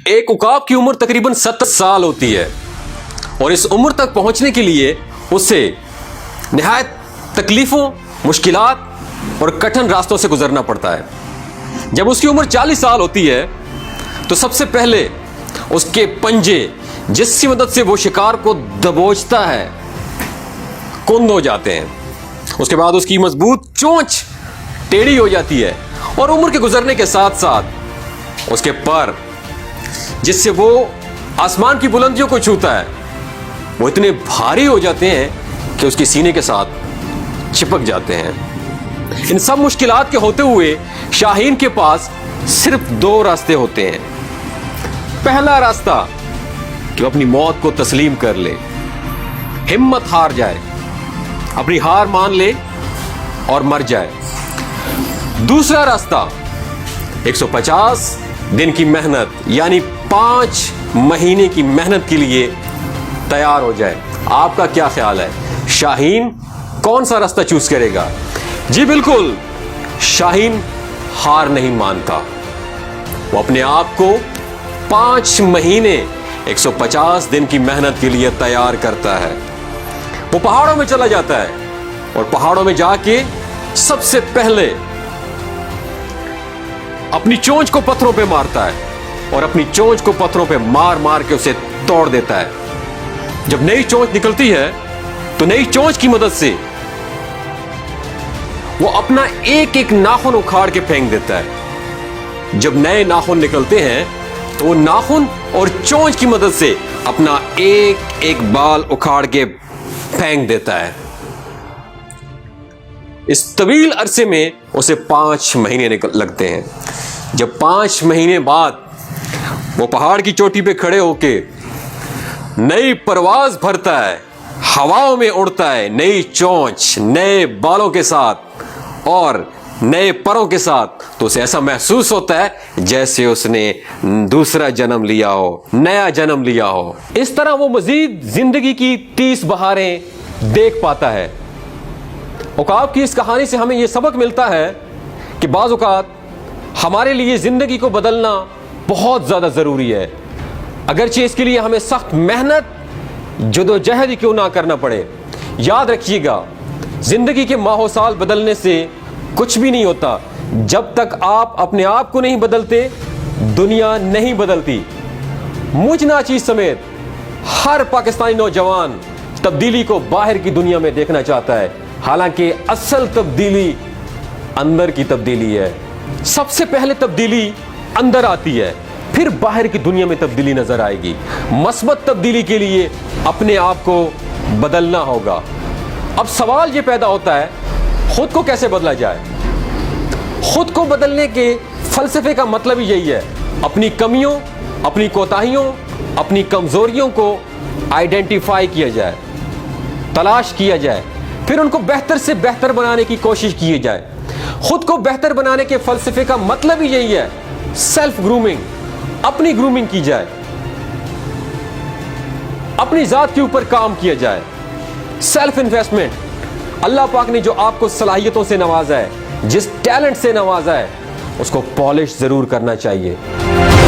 ایک عقاب کی عمر تقریباً 70 سال ہوتی ہے اور اس عمر تک پہنچنے کے لیے اسے نہایت تکلیفوں، مشکلات اور کٹھن راستوں سے گزرنا پڑتا ہے۔ جب اس کی عمر 40 سال ہوتی ہے تو سب سے پہلے اس کے پنجے جس کی مدد سے وہ شکار کو دبوچتا ہے کند ہو جاتے ہیں۔ اس کے بعد اس کی مضبوط چونچ ٹیڑھی ہو جاتی ہے اور عمر کے گزرنے کے ساتھ ساتھ اس کے پر جس سے وہ آسمان کی بلندیوں کو چھوتا ہے وہ اتنے بھاری ہو جاتے ہیں کہ اس کے سینے کے ساتھ چپک جاتے ہیں۔ ان سب مشکلات کے ہوتے ہوئے شاہین کے پاس صرف 2 راستے ہوتے ہیں۔ پہلا راستہ کہ وہ اپنی موت کو تسلیم کر لے، ہمت ہار جائے، اپنی ہار مان لے اور مر جائے۔ دوسرا راستہ 150 دن کی محنت یعنی 5 مہینے کی محنت کے لیے تیار ہو جائے۔ آپ کا کیا خیال ہے؟ شاہین کون سا راستہ چوز کرے گا؟ جی بالکل، شاہین ہار نہیں مانتا۔ وہ اپنے آپ کو 5 مہینے 150 دن کی محنت کے لیے تیار کرتا ہے۔ وہ پہاڑوں میں چلا جاتا ہے اور پہاڑوں میں جا کے سب سے پہلے اپنی چونچ کو پتھروں پہ مارتا ہے اور اپنی چونچ کو پتھروں پہ مار مار کے اسے توڑ دیتا ہے۔ جب نئی چونچ نکلتی ہے تو نئی چونچ کی مدد سے وہ اپنا ایک ایک ناخن اکھاڑ کے پھینک دیتا ہے۔ جب نئے ناخن نکلتے ہیں تو وہ ناخن اور چونچ کی مدد سے اپنا ایک ایک بال اکھاڑ کے پھینک دیتا ہے۔ اس طویل عرصے میں اسے 5 مہینے لگتے ہیں۔ جب 5 مہینے بعد وہ پہاڑ کی چوٹی پہ کھڑے ہو کے نئی پرواز بھرتا ہے، ہواؤں میں اڑتا ہے، نئی چونچ، نئے بالوں کے ساتھ اور نئے پروں کے ساتھ، تو اسے ایسا محسوس ہوتا ہے جیسے اس نے دوسرا جنم لیا ہو، نیا جنم لیا ہو۔ اس طرح وہ مزید زندگی کی 30 بہاریں دیکھ پاتا ہے۔ عقاب کی اس کہانی سے ہمیں یہ سبق ملتا ہے کہ بعض اوقات ہمارے لیے زندگی کو بدلنا بہت زیادہ ضروری ہے، اگرچہ اس کے لیے ہمیں سخت محنت جدوجہد ہی کیوں نہ کرنا پڑے۔ یاد رکھیے گا، زندگی کے ماہ و سال بدلنے سے کچھ بھی نہیں ہوتا۔ جب تک آپ اپنے آپ کو نہیں بدلتے دنیا نہیں بدلتی۔ مجھ ناچیز سمیت ہر پاکستانی نوجوان تبدیلی کو باہر کی دنیا میں دیکھنا چاہتا ہے، حالانکہ اصل تبدیلی اندر کی تبدیلی ہے۔ سب سے پہلے تبدیلی اندر آتی ہے، پھر باہر کی دنیا میں تبدیلی نظر آئے گی۔ مثبت تبدیلی کے لیے اپنے آپ کو بدلنا ہوگا۔ اب سوال یہ پیدا ہوتا ہے، خود کو کیسے بدلا جائے؟ خود کو بدلنے کے فلسفے کا مطلب ہی یہی ہے، اپنی کمیوں، اپنی کوتاہیوں، اپنی کمزوریوں کو آئیڈینٹیفائی کیا جائے، تلاش کیا جائے، پھر ان کو بہتر سے بہتر بنانے کی کوشش کی جائے۔ خود کو بہتر بنانے کے فلسفے کا مطلب ہی یہی ہے، سیلف گرومنگ، اپنی گرومنگ کی جائے، اپنی ذات کے اوپر کام کیا جائے، سیلف انویسٹمنٹ۔ اللہ پاک نے جو آپ کو صلاحیتوں سے نوازا ہے، جس ٹیلنٹ سے نوازا ہے، اس کو پالش ضرور کرنا چاہیے۔